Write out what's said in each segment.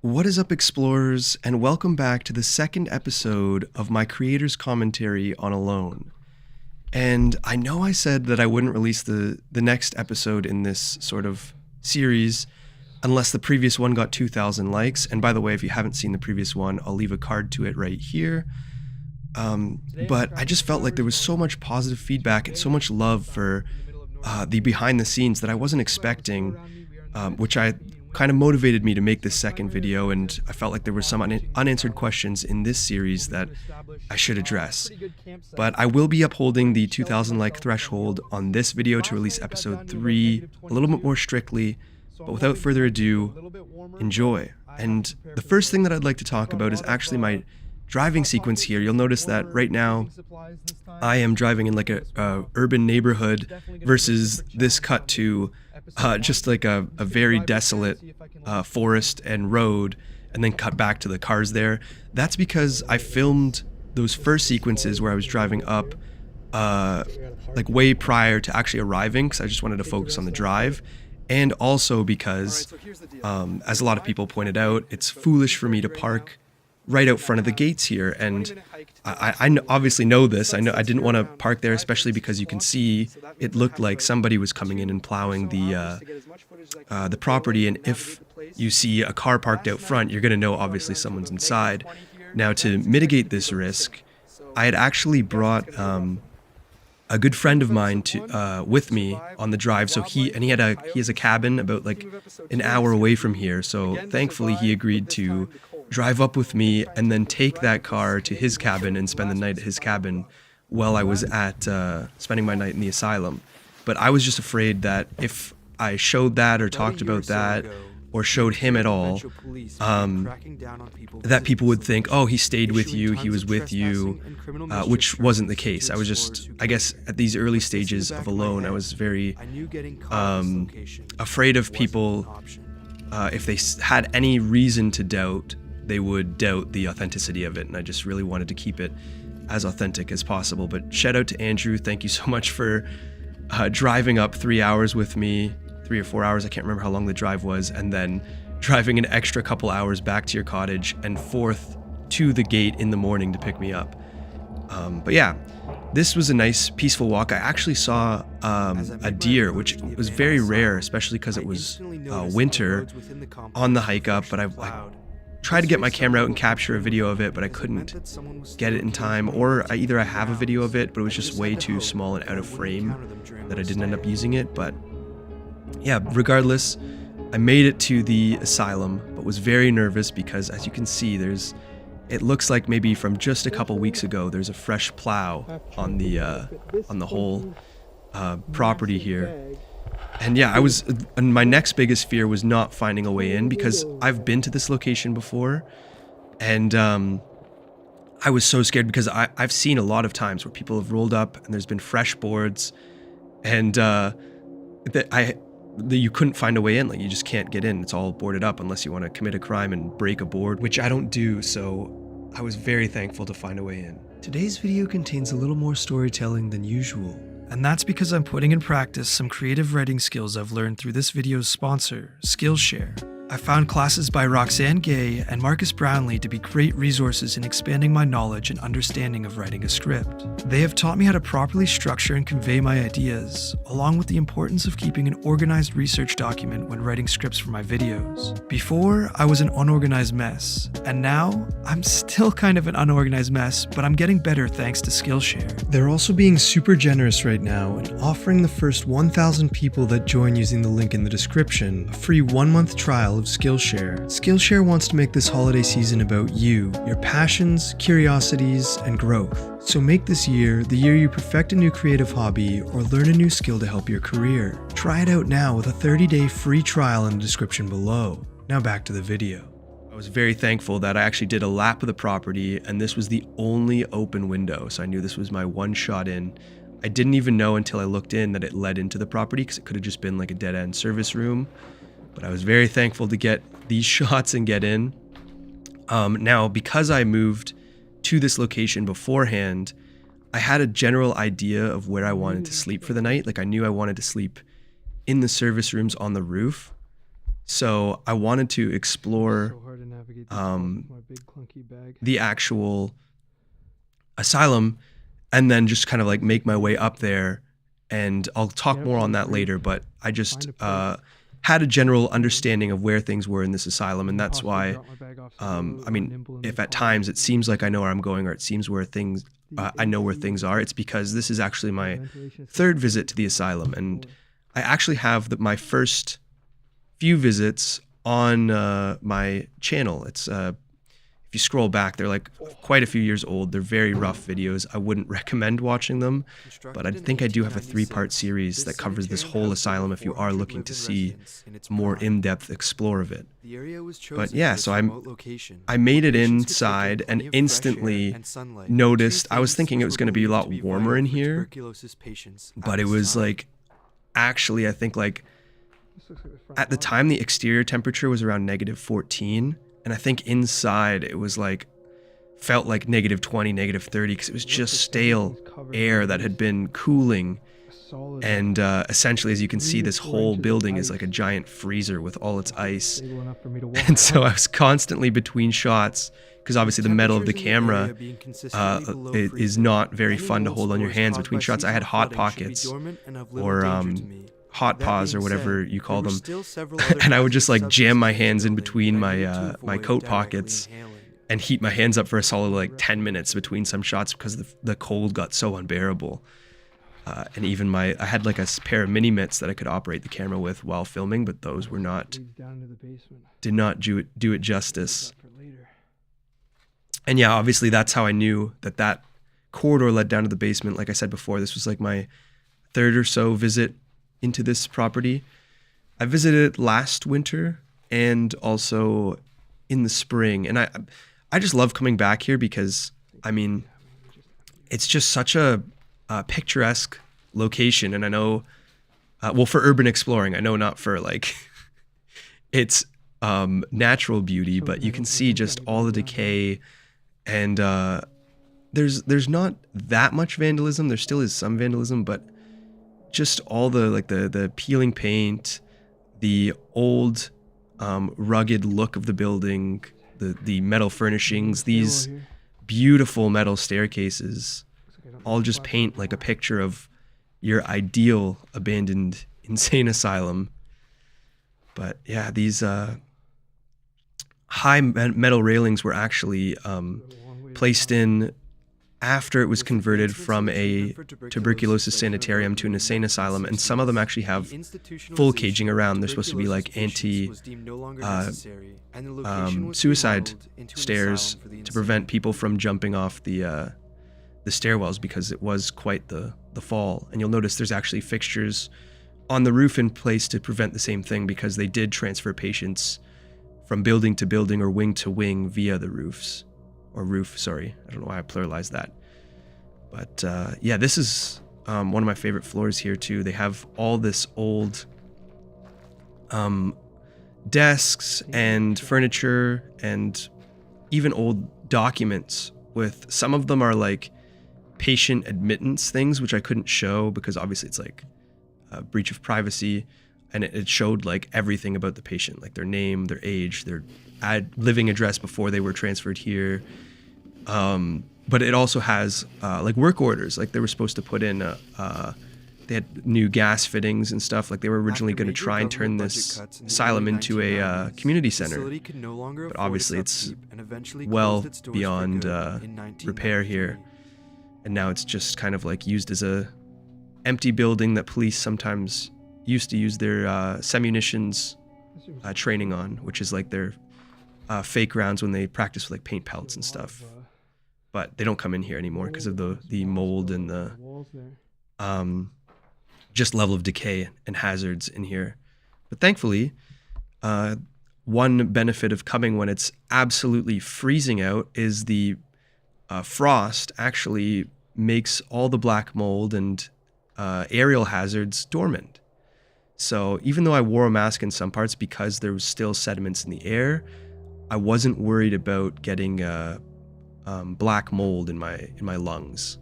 What is up, explorers, and welcome back to the second episode of my creator's commentary on Alone. And I know I said that I wouldn't release the next episode in this sort of series unless the previous one got 2,000 likes. And by the way, if you haven't seen the previous one, I'll leave a card to it right here. But I just felt like there was so much positive feedback and so much love for the behind the scenes that I wasn't expecting, which I kind of motivated me to make this second video, and I felt like there were some unanswered questions in this series that I should address. But I will be upholding the 2,000 like threshold on this video to release episode 3 a little bit more strictly, but without further ado, enjoy. And the first thing that I'd like to talk about is actually my driving sequence here. You'll notice that right now I am driving in like a urban neighborhood versus this cut to just like a very desolate forest and road, and then cut back to the cars there. That's because I filmed those first sequences where I was driving up like way prior to actually arriving, because I just wanted to focus on the drive. And also because, as a lot of people pointed out, it's foolish for me to park right out front of the gates here, and I obviously know this. I know I didn't want to park there, especially because you can see it looked like somebody was coming in and plowing the property, and if you see a car parked out front, you're going to know obviously someone's inside. Now, to mitigate this risk, I had actually brought a good friend of mine to with me on the drive. So he has a cabin about like an hour away from here. So thankfully he agreed to drive up with me and then take that car to his cabin and spend the night at his cabin while I was at spending my night in the asylum. But I was just afraid that if I showed that or talked about that or showed him at all, that people would think, oh, he stayed with you, he was with you, which wasn't the case. I was just, I guess, at these early stages of Alone, I was very afraid of people. If they had any reason to doubt, they would doubt the authenticity of it, and I just really wanted to keep it as authentic as possible. But shout out to Andrew, thank you so much for driving up 3 hours with me, 3 or 4 hours, I can't remember how long the drive was, and then driving an extra couple hours back to your cottage and forth to the gate in the morning to pick me up. But yeah, this was a nice peaceful walk. I actually saw a deer, which was very rare, especially because it was winter on the hike up, but I tried to get my camera out and capture a video of it, but I couldn't get it in time, or either I have a video of it, but it was just way too small and out of frame that I didn't end up using it. But yeah, regardless, I made it to the asylum, but was very nervous because, as you can see, it looks like maybe from just a couple weeks ago, there's a fresh plow on the whole property here. And yeah, and my next biggest fear was not finding a way in, because I've been to this location before, and I was so scared because I've seen a lot of times where people have rolled up and there's been fresh boards, and that you couldn't find a way in. Like, you just can't get in. It's all boarded up unless you want to commit a crime and break a board, which I don't do, so I was very thankful to find a way in. Today's video contains a little more storytelling than usual, and that's because I'm putting in practice some creative writing skills I've learned through this video's sponsor, Skillshare. I found classes by Roxanne Gay and Marcus Brownlee to be great resources in expanding my knowledge and understanding of writing a script. They have taught me how to properly structure and convey my ideas, along with the importance of keeping an organized research document when writing scripts for my videos. Before, I was an unorganized mess, and now I'm still kind of an unorganized mess, but I'm getting better thanks to Skillshare. They're also being super generous right now and offering the first 1,000 people that join using the link in the description a free 1-month trial of Skillshare. Skillshare wants to make this holiday season about you, your passions, curiosities, and growth. So make this year the year you perfect a new creative hobby or learn a new skill to help your career. Try it out now with a 30-day free trial in the description below. Now back to the video. I was very thankful that I actually did a lap of the property, and this was the only open window, so I knew this was my one shot in. I didn't even know until I looked in that it led into the property, because it could have just been like a dead-end service room. But I was very thankful to get these shots and get in. Now, because I moved to this location beforehand, I had a general idea of where I wanted to sleep for the night. Like, I knew I wanted to sleep in the service rooms on the roof. So I wanted to explore the actual asylum, and then just kind of like make my way up there. And I'll talk more on that later, but I just had a general understanding of where things were in this asylum, and that's why, I mean, if at times it seems like I know where I'm going, or it seems where things, I know where things are, it's because this is actually my third visit to the asylum, and I actually have my first few visits on my channel. It's if you scroll back, they're like quite a few years old. They're very rough videos. I wouldn't recommend watching them, but I think I do have a 3-part series that covers this whole asylum if you are looking to see more in-depth explore of it. But yeah, so I made it inside and instantly noticed, I was thinking it was going to be a lot warmer in here, but it was like, actually, I think like at the time the exterior temperature was around -14. And I think inside it was like, felt like -20, -30, because it was just stale air that had been cooling. And essentially, as you can see, this whole building is like a giant freezer with all its ice. And so I was constantly between shots, because obviously the metal of the camera it is not very fun to hold on your hands between shots. I had hot pockets, or hot paws, or whatever you call them, and I would just like jam my hands in between my my coat pockets and heat my hands up for a solid like 10 minutes between some shots, because the cold got so unbearable. And even I had like a pair of mini mitts that I could operate the camera with while filming, but those were did not do it justice. And yeah, obviously that's how I knew that corridor led down to the basement. Like I said before, this was like my third or so visit into this property. I visited it last winter and also in the spring, and I just love coming back here because, I mean, it's just such a picturesque location. And I know, well, for urban exploring, I know not for like its natural beauty, but you can see just all the decay, and there's not that much vandalism. There still is some vandalism, but just all the like the peeling paint, the old rugged look of the building, the metal furnishings, these beautiful metal staircases, all just paint like a picture of your ideal abandoned insane asylum. But yeah, these high metal railings were actually placed in after it was converted from a tuberculosis sanitarium to an insane asylum, and some of them actually have full caging around. They're supposed to be like suicide stairs to prevent people from jumping off the stairwells, because it was quite the fall. And you'll notice there's actually fixtures on the roof in place to prevent the same thing, because they did transfer patients from building to building or wing to wing via the roofs. Or roof, sorry. I don't know why I pluralized that. But yeah, this is one of my favorite floors here too. They have all this old desks and furniture and even old documents, with some of them are like patient admittance things, which I couldn't show because obviously it's like a breach of privacy, and it showed like everything about the patient, like their name, their age, their living address before they were transferred here. But it also has like work orders, like they were supposed to put in they had new gas fittings and stuff. Like they were originally going to try and turn this asylum into a community center, but obviously it's well beyond repair here, and now it's just kind of like used as a empty building that police sometimes used to use their semunitions training on, which is like their fake rounds when they practice with like paint pellets and stuff. But they don't come in here anymore because of the mold and the just level of decay and hazards in here. But thankfully, one benefit of coming when it's absolutely freezing out is the frost actually makes all the black mold and aerial hazards dormant. So even though I wore a mask in some parts because there was still sediments in the air, I wasn't worried about getting black mold in my lungs.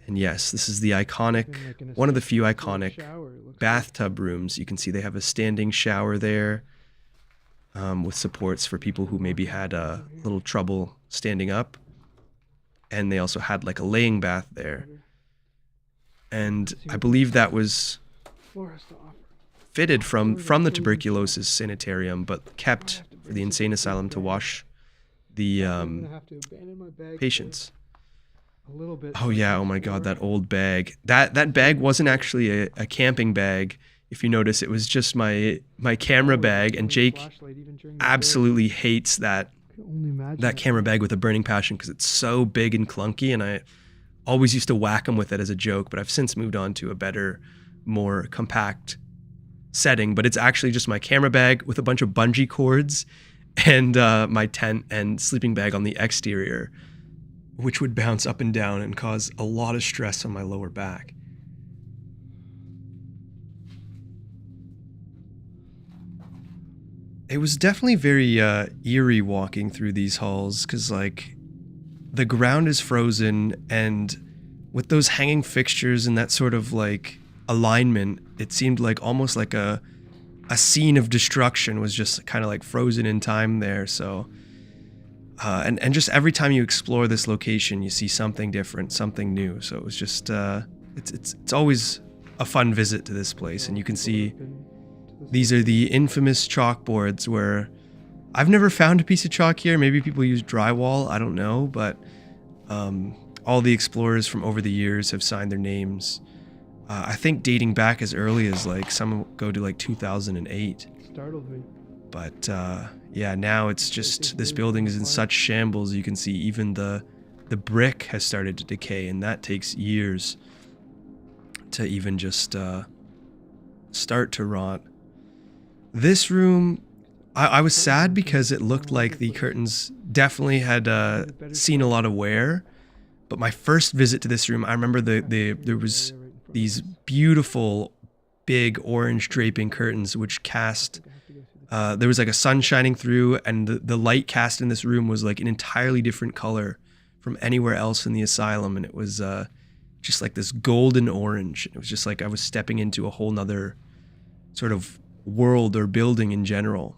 And yes, this is the iconic, one of the few iconic bathtub rooms. You can see they have a standing shower there. with supports for people who maybe had a little trouble standing up. And they also had like a laying bath there. And I believe that was fitted from the tuberculosis sanitarium, but kept for the insane asylum to wash the patients. Oh yeah, oh my god, that old bag. That bag wasn't actually a camping bag. If you notice, it was just my camera bag, and Jake absolutely hates that camera bag with a burning passion because it's so big and clunky, and I always used to whack him with it as a joke, but I've since moved on to a better, more compact setting. But it's actually just my camera bag with a bunch of bungee cords and my tent and sleeping bag on the exterior, which would bounce up and down and cause a lot of stress on my lower back. It was definitely very eerie walking through these halls because, like, the ground is frozen, and with those hanging fixtures and that sort of, like, alignment, it seemed like almost like a scene of destruction was just kind of, like, frozen in time there, so... and just every time you explore this location, you see something different, something new, so it was just... it's always a fun visit to this place, and you can see... These are the infamous chalkboards where I've never found a piece of chalk here. Maybe people use drywall, I don't know, but all the explorers from over the years have signed their names. I think dating back as early as like some go to like 2008. Startled me. But yeah, now it's just this building is in such shambles. You can see even the brick has started to decay, and that takes years to even just start to rot. This room, I was sad because it looked like the curtains definitely had seen a lot of wear. But my first visit to this room, I remember there was these beautiful, big orange draping curtains which cast. There was like a sun shining through, and the light cast in this room was like an entirely different color from anywhere else in the asylum, and it was just like this golden orange. It was just like I was stepping into a whole nother sort of world or building in general.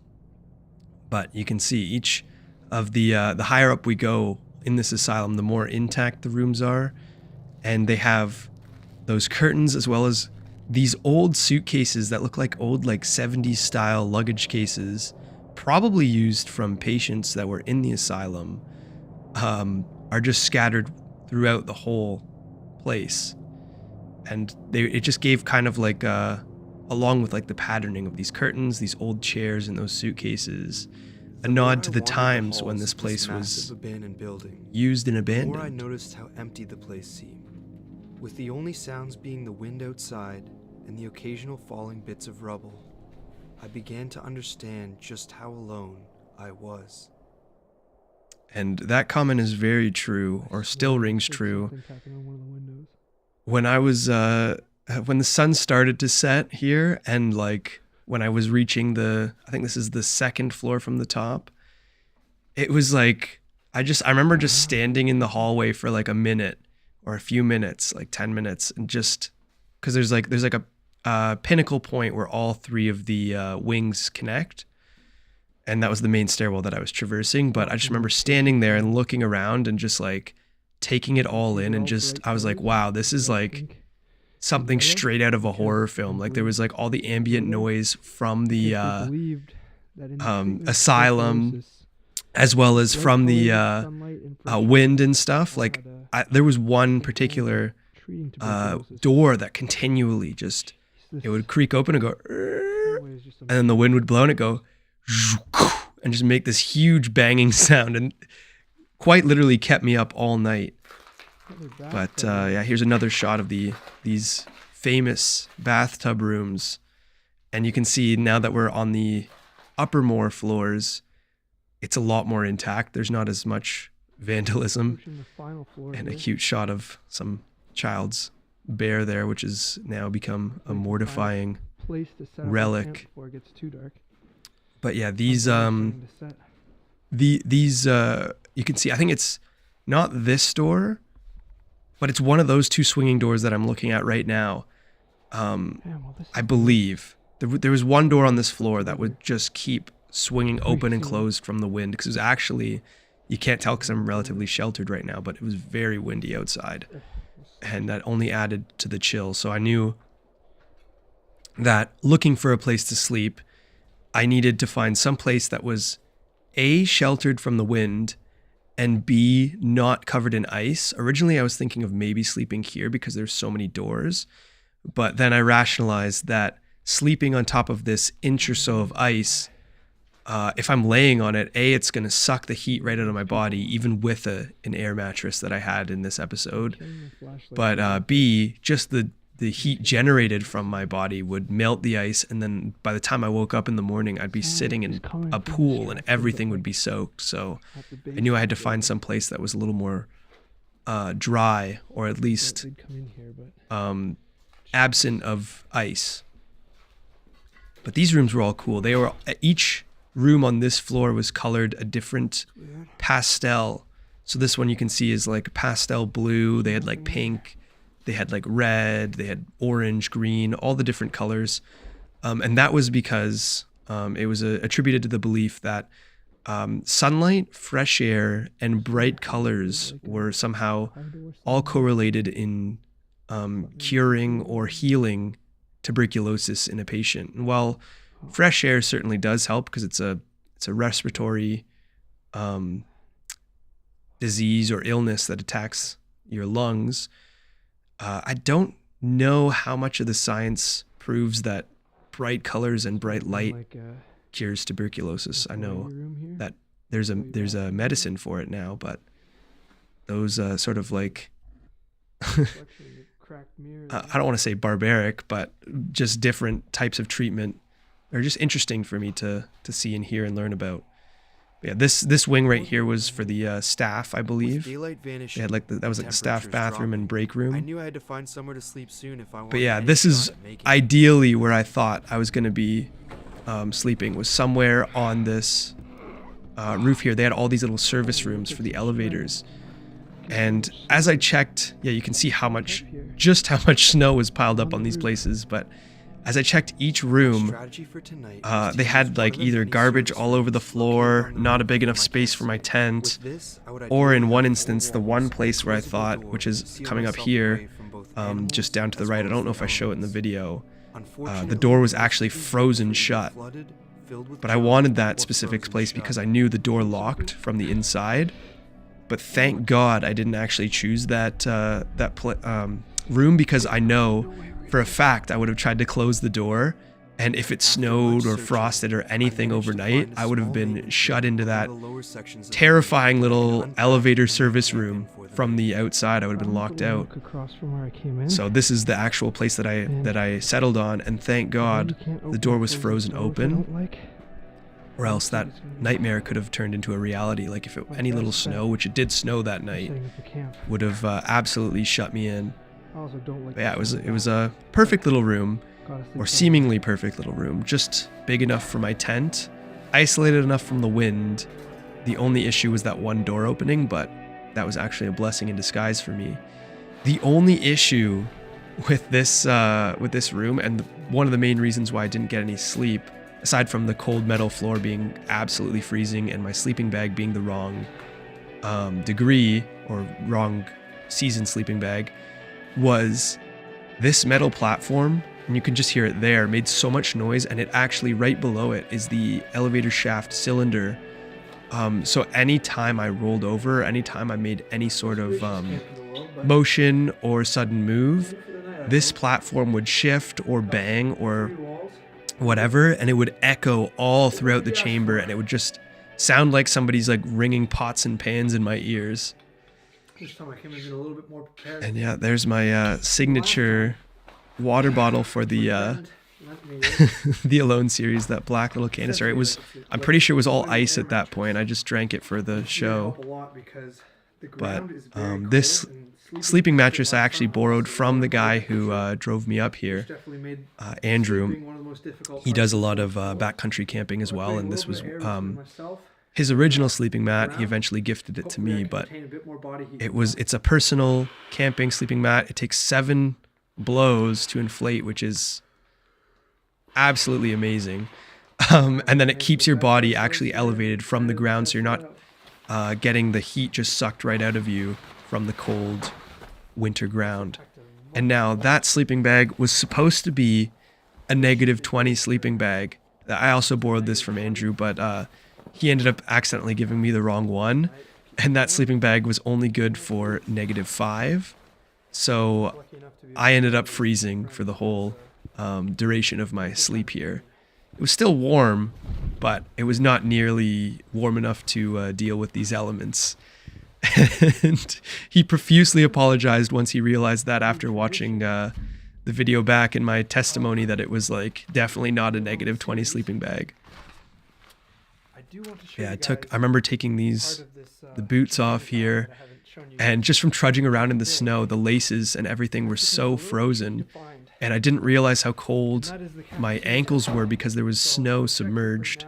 But you can see each of the higher up we go in this asylum, the more intact the rooms are, and they have those curtains as well as these old suitcases that look like old like 70s style luggage cases, probably used from patients that were in the asylum, are just scattered throughout the whole place. And it just gave kind of like along with like the patterning of these curtains, these old chairs, and those suitcases, a nod to the times when this place was used and abandoned. The more I noticed how empty the place seemed, with the only sounds being the wind outside and the occasional falling bits of rubble, I began to understand just how alone I was. And that comment is very true, or still rings true. When I was when the sun started to set here, and like when I was reaching I think this is the second floor from the top, it was like, I remember just standing in the hallway for like a minute or a few minutes, like 10 minutes, and just, cause there's like a pinnacle point where all three of the wings connect. And that was the main stairwell that I was traversing. But I just remember standing there and looking around and just like taking it all in, and just, I was like, wow, this is like something straight out of a horror film. Like there was like all the ambient noise from the asylum, as well as from the wind and stuff. Like there was one particular door that continually just, it would creak open and go, and then the wind would blow and it go, and just make this huge banging sound, and quite literally kept me up all night. But yeah, here's another shot of these famous bathtub rooms, and you can see now that we're on the upper more floors, it's a lot more intact. There's not as much vandalism, and a cute shot of some child's bear there, which has now become a mortifying relic. But yeah, these you can see, I think it's not this door, but it's one of those two swinging doors that I'm looking at right now. I believe there was one door on this floor that would just keep swinging open and closed from the wind, because it was actually, you can't tell because I'm relatively sheltered right now, but it was very windy outside, and that only added to the chill. So I knew that looking for a place to sleep, I needed to find some place that was A, sheltered from the wind, and B, not covered in ice. Originally, I was thinking of maybe sleeping here because there's so many doors, but then I rationalized that sleeping on top of this inch or so of ice, if I'm laying on it, A, it's going to suck the heat right out of my body, even with an air mattress that I had in this episode. But B, just the heat generated from my body would melt the ice, and then by the time I woke up in the morning, I'd be sitting in a pool and everything would be soaked. So I knew I had to find some place that was a little more dry, or at least absent of ice. But these rooms were all cool. They were, each room on this floor was colored a different pastel. So this one you can see is like pastel blue. They had like pink. They had like red, they had orange, green, all the different colors. And that was because it was attributed to the belief that sunlight, fresh air, and bright colors were somehow all correlated in curing or healing tuberculosis in a patient. And while fresh air certainly does help because it's a respiratory disease or illness that attacks your lungs, I don't know how much of the science proves that bright colors and bright light cures tuberculosis. I know that there's a medicine for it now, but those sort of like I don't want to say barbaric, but just different types of treatment are just interesting for me to see and hear and learn about. Yeah, this wing right here was for the staff, I believe. They had like that was like the staff bathroom and break room. I knew I had to find somewhere to sleep soon if I wanted. But yeah, this is ideally where I thought I was going to be sleeping, was somewhere on this roof here. They had all these little service rooms for the elevators. And as I checked, yeah, you can see just how much snow was piled up on these places. But as I checked each room, they had like either garbage all over the floor, not a big enough space for my tent, or in one instance, the one place where I thought, which is coming up here, just down to the right, I don't know if I show it in the video, the door was actually frozen shut. But I wanted that specific place because I knew the door locked from the inside. But thank God I didn't actually choose that room, because I know for a fact I would have tried to close the door, and if it snowed or frosted or anything overnight, I would have been shut into that terrifying little elevator service room from the outside. I would have been locked out. So this is the actual place that I settled on, and thank God the door was frozen open, or else that nightmare could have turned into a reality. Like if any little snow, which it did snow that night, would have absolutely shut me in. But yeah, it was a perfect little room, or seemingly perfect little room, just big enough for my tent, isolated enough from the wind. The only issue was that one door opening, but that was actually a blessing in disguise for me. The only issue with this room, and one of the main reasons why I didn't get any sleep, aside from the cold metal floor being absolutely freezing and my sleeping bag being the wrong degree or wrong season sleeping bag, was this metal platform, and you can just hear it there, made so much noise, and it actually right below it is the elevator shaft cylinder. So anytime I rolled over, anytime I made any sort of motion or sudden move, this platform would shift or bang or whatever, and it would echo all throughout the chamber, and it would just sound like somebody's like ringing pots and pans in my ears. This time I came in a little bit more prepared. And yeah, there's my signature water bottle for the the Alone series, that black little canister. It was, I'm pretty sure it was all ice at that point. I just drank it for the show. But this sleeping mattress I actually borrowed from the guy who drove me up here, Andrew. He does a lot of backcountry camping as well, and this was his original sleeping mat. He eventually gifted it to me, but it's a personal camping sleeping mat. It takes 7 blows to inflate, which is absolutely amazing. And then it keeps your body actually elevated from the ground, so you're not getting the heat just sucked right out of you from the cold winter ground. And now that sleeping bag was supposed to be a -20 sleeping bag. I also borrowed this from Andrew, but he ended up accidentally giving me the wrong one. And that sleeping bag was only good for -5. So I ended up freezing for the whole duration of my sleep here. It was still warm, but it was not nearly warm enough to deal with these elements. And he profusely apologized once he realized that after watching the video back in my testimony that it was like definitely not a -20 sleeping bag. Yeah, I remember taking the boots off here, and just from trudging around in the snow, the laces and everything were so frozen. And I didn't realize how cold my ankles were because there was snow submerged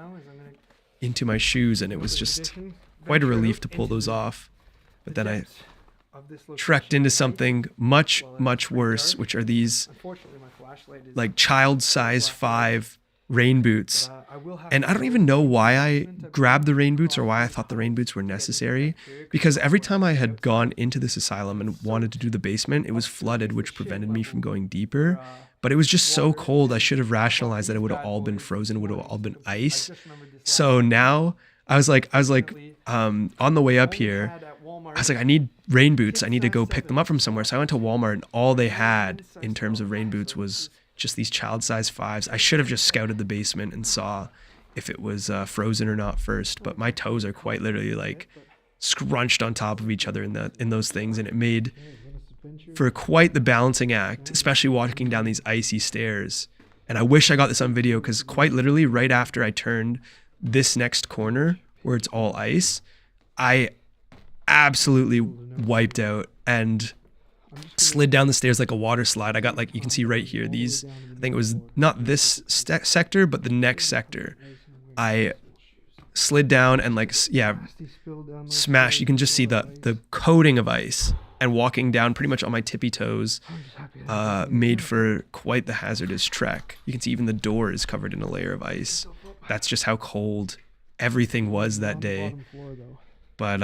into my shoes, and it was just quite a relief to pull those off. But then I trekked into something much, much worse, which are these like child size 5 rain boots. And I don't even know why I grabbed the rain boots or why I thought the rain boots were necessary, because every time I had gone into this asylum and wanted to do the basement, it was flooded, which prevented me from going deeper. But it was just so cold, I should have rationalized that it would have all been frozen, it would have all been ice. So now I was like, on the way up here, I was like, I need rain boots. I need to go pick them up from somewhere. So I went to Walmart, and all they had in terms of rain boots was just these child-size 5s. I should have just scouted the basement and saw if it was frozen or not first. But my toes are quite literally like scrunched on top of each other in those things, and it made for quite the balancing act, especially walking down these icy stairs. And I wish I got this on video, because quite literally right after I turned this next corner where it's all ice, I absolutely wiped out and slid down the stairs like a water slide. I got, like, you can see right here, these, I think it was not this sector, but the next sector. I slid down and smashed. You can just see the coating of ice, and walking down pretty much on my tippy toes made for quite the hazardous trek. You can see even the door is covered in a layer of ice. That's just how cold everything was that day. But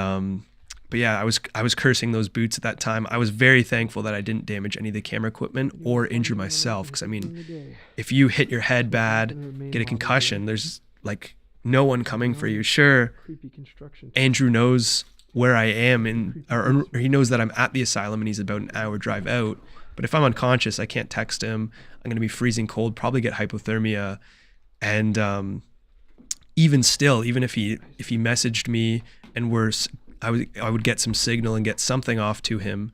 yeah, I was cursing those boots at that time. I was very thankful that I didn't damage any of the camera equipment or injure myself, because I mean, if you hit your head bad, get a concussion, there's like no one coming for you. Sure, Andrew knows where I am or he knows that I'm at the asylum and he's about an hour drive out. But if I'm unconscious, I can't text him. I'm going to be freezing cold, probably get hypothermia. And even still, even if he messaged me and I would get some signal and get something off to him,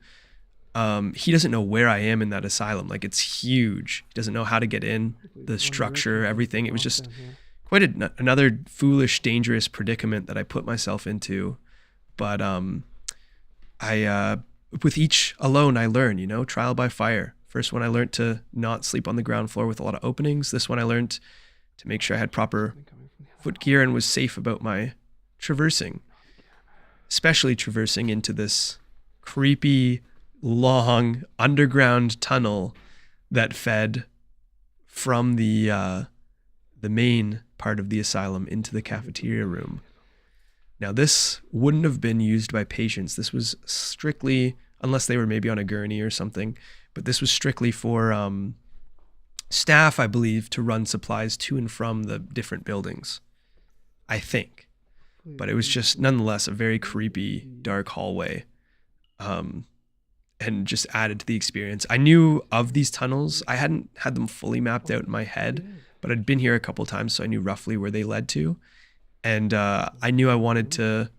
he doesn't know where I am in that asylum. Like, it's huge. He doesn't know how to get in, the structure, everything. It was just quite another foolish, dangerous predicament that I put myself into. But with each alone, I learn, trial by fire. First one, I learned to not sleep on the ground floor with a lot of openings. This one, I learned to make sure I had proper foot gear and was safe about my traversing, especially traversing into this creepy, long underground tunnel that fed from the main part of the asylum into the cafeteria room. Now, this wouldn't have been used by patients. This was strictly, unless they were maybe on a gurney or something, but this was strictly for staff, I believe, to run supplies to and from the different buildings, I think. But it was just nonetheless a very creepy, dark hallway, and just added to the experience. I knew of these tunnels. I hadn't had them fully mapped out in my head, but I'd been here a couple times, so I knew roughly where they led to. And I knew I wanted to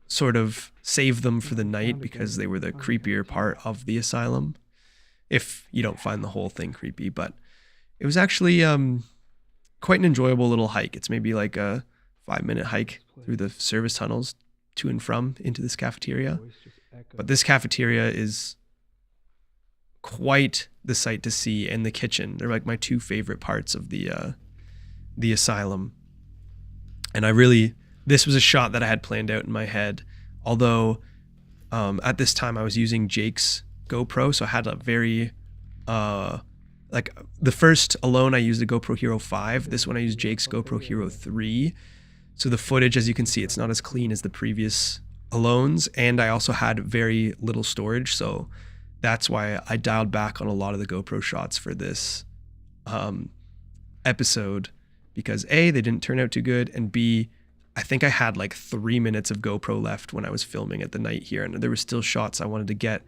sort of save them for the night because they were the creepier part of the asylum, if you don't find the whole thing creepy. But it was actually quite an enjoyable little hike. It's maybe like a 5-minute hike through the service tunnels to and from into this cafeteria. But this cafeteria is quite the sight to see, and the kitchen. They're like my 2 favorite parts of the asylum. And this was a shot that I had planned out in my head. Although at this time I was using Jake's GoPro, so I had a very like the first Alone I used the GoPro Hero 5. This one I used Jake's GoPro Hero 3. So the footage, as you can see, it's not as clean as the previous Alones, and I also had very little storage, so that's why I dialed back on a lot of the GoPro shots for this episode, because A, they didn't turn out too good, and B, I think I had like 3 minutes of GoPro left when I was filming at the night here, and there were still shots I wanted to get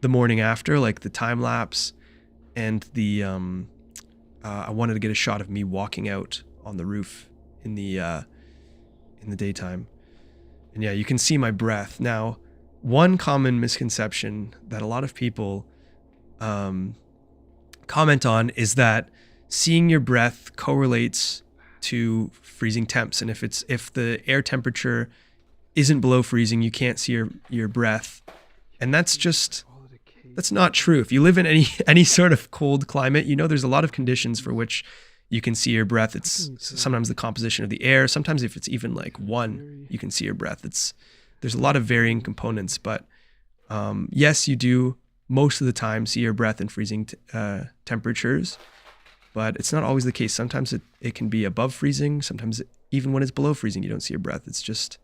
the morning after, like the time lapse, and the I wanted to get a shot of me walking out on the roof in the daytime. And yeah, you can see my breath. Now, one common misconception that a lot of people comment on is that seeing your breath correlates to freezing temps, and if the air temperature isn't below freezing, you can't see your breath. And that's not true. If you live in any sort of cold climate, you know there's a lot of conditions for which you can see your breath. It's sometimes the composition of the air. Sometimes if it's even like one, you can see your breath. There's a lot of varying components, but yes, you do most of the time see your breath in freezing temperatures, but it's not always the case. Sometimes it can be above freezing. Sometimes even when it's below freezing, you don't see your breath. It's just,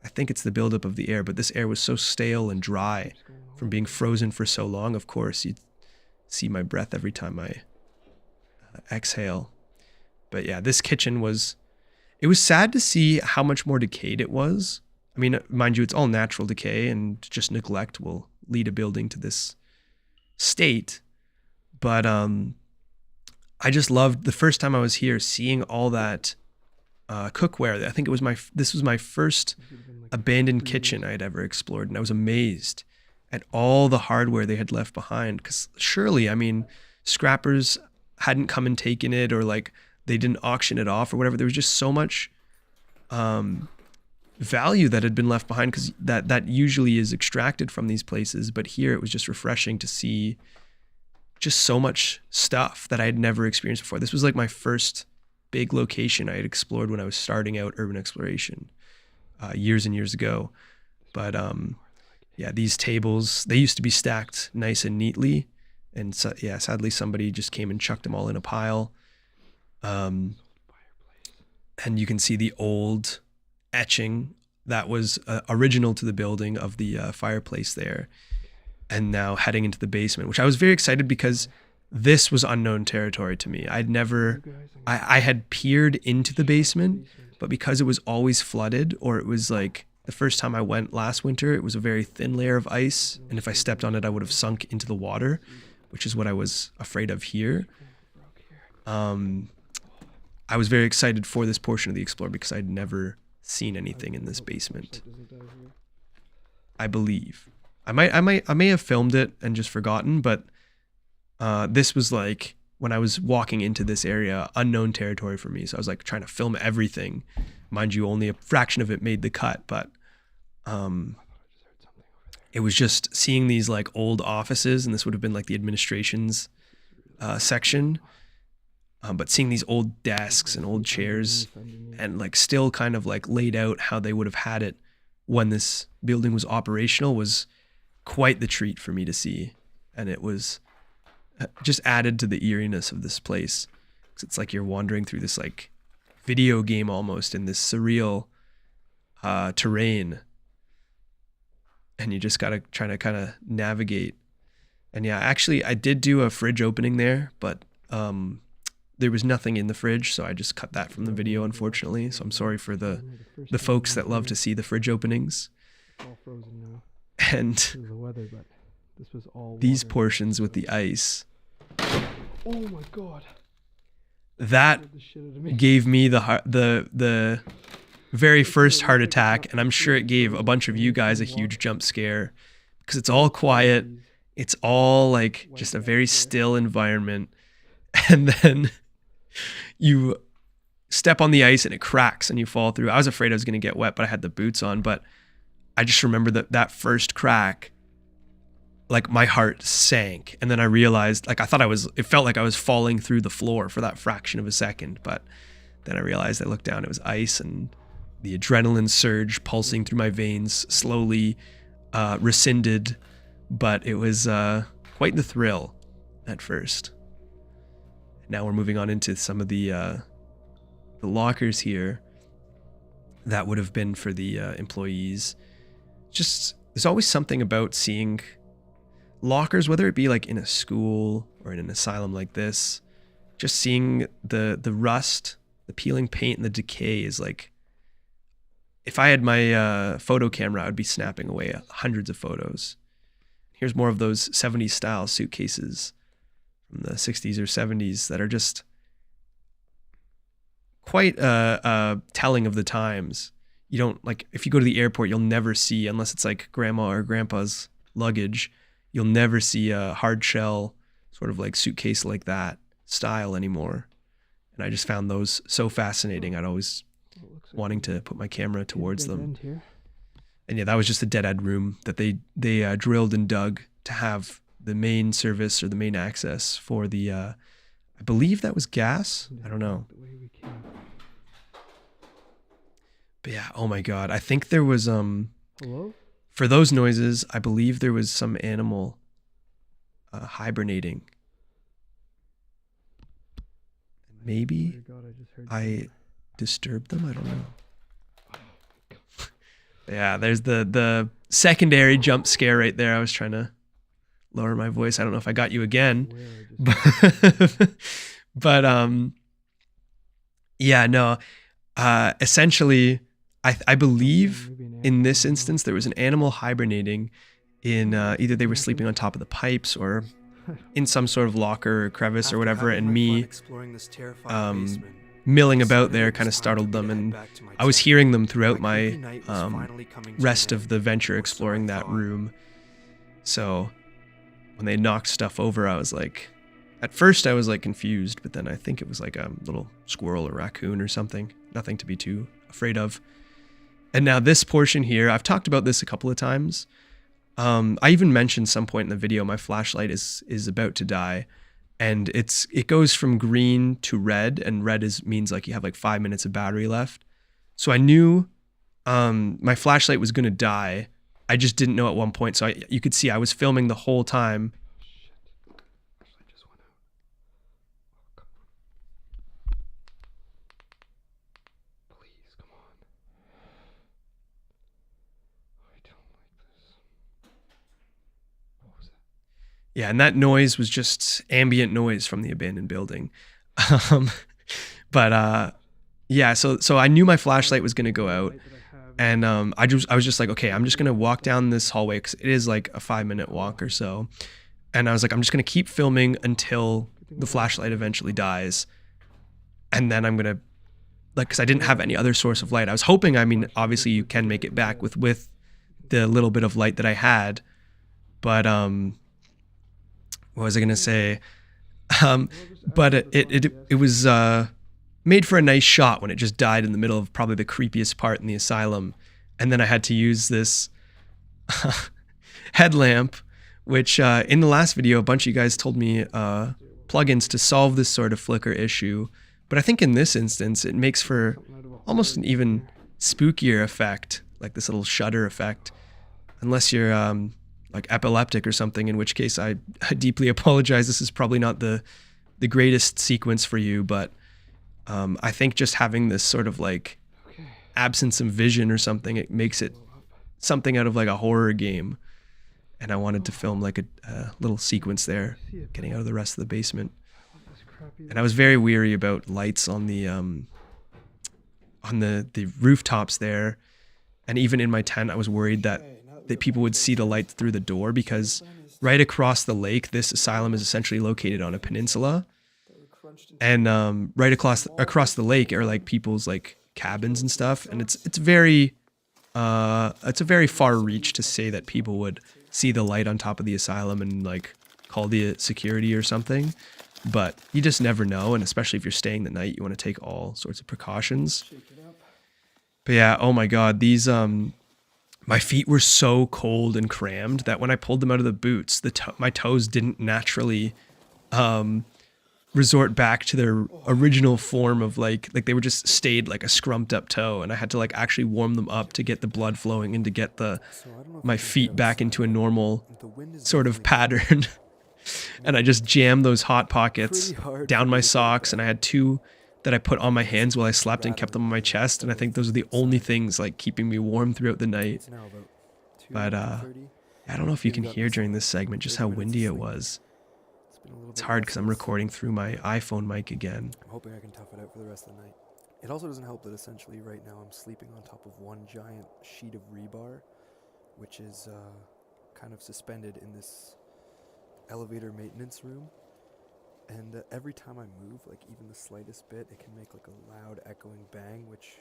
I think it's the buildup of the air, but this air was so stale and dry from being frozen for so long. Of course, you'd see my breath every time I exhale. But yeah, this kitchen it was sad to see how much more decayed it was. I mean, mind you, it's all natural decay, and just neglect will lead a building to this state. But I just loved the first time I was here, seeing all that cookware. I think this was my first abandoned kitchen I had ever explored, and I was amazed at all the hardware they had left behind. Because surely, I mean, scrappers hadn't come and taken it, or like they didn't auction it off or whatever. There was just so much value that had been left behind, because that usually is extracted from these places. But here it was just refreshing to see just so much stuff that I had never experienced before. This was like my first big location I had explored when I was starting out urban exploration years and years ago. But yeah, these tables, they used to be stacked nice and neatly. And so, yeah, sadly somebody just came and chucked them all in a pile. And you can see the old etching that was original to the building of the fireplace there, and now heading into the basement, which I was very excited because this was unknown territory to me. I had peered into the basement, but because it was always flooded, or it was like the first time I went last winter, it was a very thin layer of ice, and if I stepped on it, I would have sunk into the water, which is what I was afraid of here. I was very excited for this portion of the Explore because I'd never seen anything in this basement. I believe. I may have filmed it and just forgotten, but this was like, when I was walking into this area, unknown territory for me. So I was like trying to film everything. Mind you, only a fraction of it made the cut, but it was just seeing these like old offices, and this would have been like the administration's section. But seeing these old desks and old chairs, and like still kind of like laid out how they would have had it when this building was operational, was quite the treat for me to see. And it was just added to the eeriness of this place, because it's like you're wandering through this like video game almost, in this surreal terrain, and you just gotta try to kind of navigate. And yeah, actually I did do a fridge opening there, but there was nothing in the fridge, so I just cut that from the video, unfortunately. So I'm sorry for the folks that love to see the fridge openings. And these portions with the ice, Oh my god. that gave me the very first heart attack, and I'm sure it gave a bunch of you guys a huge jump scare, because it's all quiet. It's all like just a very still environment. And then you step on the ice and it cracks and you fall through. I was afraid I was going to get wet, but I had the boots on. But I just remember that first crack, like my heart sank. And then I realized, like, it felt like I was falling through the floor for that fraction of a second. But then I realized, I looked down, it was ice, and the adrenaline surge pulsing through my veins slowly rescinded. But it was quite the thrill at first. Now we're moving on into some of the lockers here that would have been for the employees. Just, there's always something about seeing lockers, whether it be like in a school or in an asylum like this, just seeing the rust, the peeling paint, and the decay is like, if I had my photo camera, I would be snapping away hundreds of photos. Here's more of those 70s style suitcases from the 60s or 70s that are just quite telling of the times. You don't, like, if you go to the airport, you'll never see, unless it's like grandma or grandpa's luggage, you'll never see a hard shell sort of like suitcase like that style anymore. And I just found those so fascinating. I'd always wanting to put my camera towards them. And yeah, that was just a dead end room that they drilled and dug to have the main service or the main access for the, I believe that was gas. I don't know. But yeah, oh my God. I think there was, Hello? For those noises, I believe there was some animal hibernating. Maybe I disturbed them. I don't know. Yeah, there's the secondary jump scare right there. I was trying to lower my voice. I don't know if I got you again. But yeah, no. Essentially, I believe in this instance there was an animal hibernating in either they were sleeping on top of the pipes or in some sort of locker or crevice or whatever, and me milling about there kind of startled them, and I was hearing them throughout my rest of the venture exploring that room. So when they knocked stuff over, I was like, at first I was like confused, but then I think it was like a little squirrel or raccoon or something. Nothing to be too afraid of. And now this portion here, I've talked about this a couple of times. I even mentioned some point in the video my flashlight is about to die, and it goes from green to red, and red means like you have like 5 minutes of battery left. So I knew my flashlight was gonna die. I just didn't know at one point. So you could see I was filming the whole time. Yeah, and that noise was just ambient noise from the abandoned building. Yeah, so I knew my flashlight was gonna go out, and I was just like, okay, I'm just gonna walk down this hallway because it is like a 5-minute walk or so, and I was like, I'm just gonna keep filming until the flashlight eventually dies, and then I'm gonna, like, because I didn't have any other source of light. I was hoping, I mean, obviously you can make it back with the little bit of light that I had, but what was I gonna say? But it was made for a nice shot when it just died in the middle of probably the creepiest part in the asylum, and then I had to use this headlamp, which in the last video a bunch of you guys told me plugins to solve this sort of flicker issue, but I think in this instance it makes for almost an even spookier effect, like this little shutter effect, unless you're like epileptic or something, in which case I deeply apologize. This is probably not the greatest sequence for you, but I think just having this sort of like absence of vision or something, it makes it something out of like a horror game. And I wanted to film like a little sequence there, getting out of the rest of the basement. And I was very weary about lights on the rooftops there, and even in my tent, I was worried that people would see the light through the door, because right across the lake, this asylum is essentially located on a peninsula, and right across the lake are like people's like cabins and stuff, and it's a very far reach to say that people would see the light on top of the asylum and like call the security or something, but you just never know, and especially if you're staying the night, you want to take all sorts of precautions. But yeah, oh my god, these my feet were so cold and crammed that when I pulled them out of the boots, my toes didn't naturally resort back to their original form of like they were just stayed like a scrumped up toe, and I had to like actually warm them up to get the blood flowing and to get my feet back into a normal sort of pattern. And I just jammed those Hot Pockets Pretty hard down for my me to think socks, that. and I had 2 that I put on my hands while I slept and kept them on my chest, and I think those are the only things like keeping me warm throughout the night. It's now about But 2:30. I don't know if you Maybe can got hear this during like this segment just 30 how minutes of windy it sleep. was. It's been a little It's bit hard rough because I'm since. recording through my iPhone mic again. I'm hoping I can tough it out for the rest of the night. It also doesn't help that essentially right now I'm sleeping on top of one giant sheet of rebar, which is kind of suspended in this elevator maintenance room. And every time I move, like even the slightest bit, it can make like a loud echoing bang, which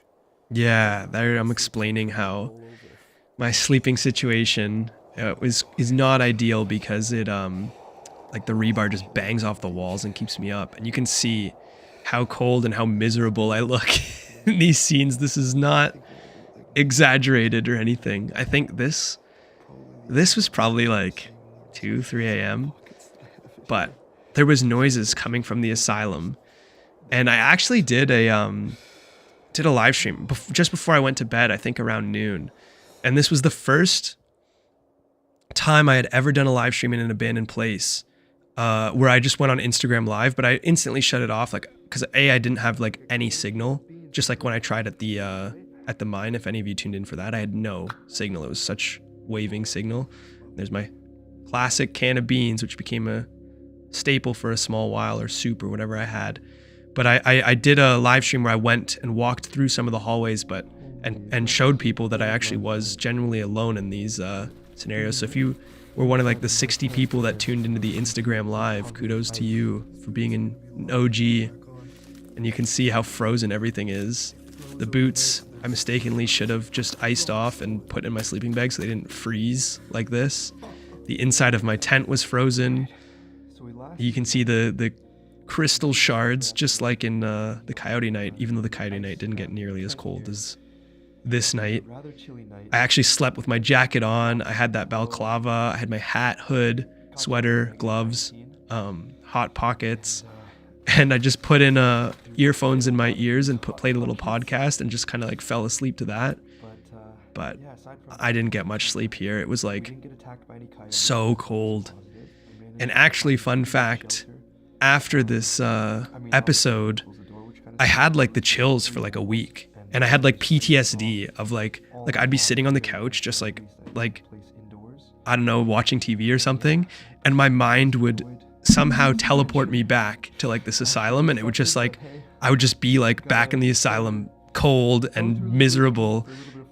Yeah, there I'm explaining how roll over. my sleeping situation is not ideal because it like the rebar just bangs off the walls and keeps me up, and you can see how cold and how miserable I look in these scenes. This is not exaggerated or anything. I think this was probably like 2-3 a.m. but there was noises coming from the asylum, and I actually did a live stream just before I went to bed, I think around noon. And this was the first time I had ever done a live stream in an abandoned place, where I just went on Instagram Live, but I instantly shut it off, like, because I didn't have like any signal. Just like when I tried at the mine, if any of you tuned in for that, I had no signal. It was such waving signal. There's my classic can of beans, which became a staple for a small while, or soup or whatever I had. But I did a live stream where I went and walked through some of the hallways, and showed people that I actually was genuinely alone in these scenarios. So if you were one of like the 60 people that tuned into the Instagram Live, kudos to you for being an OG. And you can see how frozen everything is. The boots I mistakenly should have just iced off and put in my sleeping bag so they didn't freeze like this. The inside of my tent was frozen. You can see the crystal shards, just like in the Coyote Night, even though the Coyote Night didn't get nearly as cold as this night. I actually slept with my jacket on. I had that balaclava. I had my hat, hood, sweater, gloves, Hot Pockets. And I just put in earphones in my ears and played a little podcast and just kind of like fell asleep to that. But I didn't get much sleep here. It was like so cold. And actually, fun fact, after this episode, I had like the chills for like a week. And I had like PTSD of like I'd be sitting on the couch just like I don't know, watching TV or something, and my mind would somehow teleport me back to like this asylum, and it would just like I would just be like back in the asylum, cold and miserable,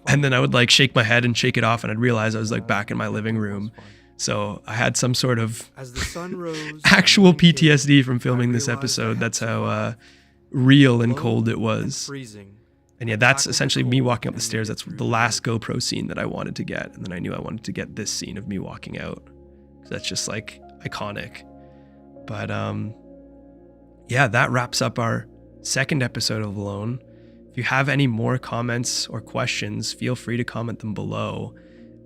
and then I would like shake my head and shake it off, and I'd realize I was like back in my living room. So I had some sort of As the sun rose, actual PTSD from filming this episode. That's how real and cold it was. freezing. And yeah, that's essentially me walking up the stairs. That's the last GoPro scene that I wanted to get. And then I knew I wanted to get this scene of me walking out. That's just like iconic. But yeah, that wraps up our second episode of Alone. If you have any more comments or questions, feel free to comment them below.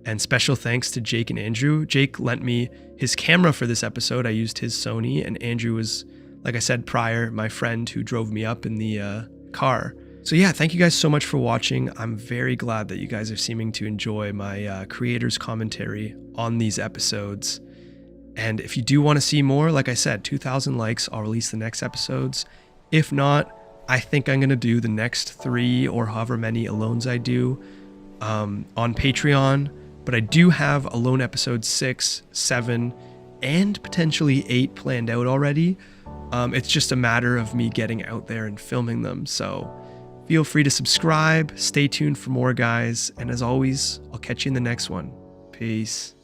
And special thanks to Jake and Andrew. Jake lent me his camera for this episode. I used his Sony, and Andrew was, like I said prior, my friend who drove me up in the car. So yeah, thank you guys so much for watching. I'm very glad that you guys are seeming to enjoy my creator's commentary on these episodes. And if you do want to see more, like I said, 2,000 likes, I'll release the next episodes. If not, I think I'm going to do the next 3 or however many Alones I do on Patreon. But I do have Alone episodes 6, 7, and potentially 8 planned out already. It's just a matter of me getting out there and filming them. So feel free to subscribe, stay tuned for more, guys. And as always, I'll catch you in the next one. Peace.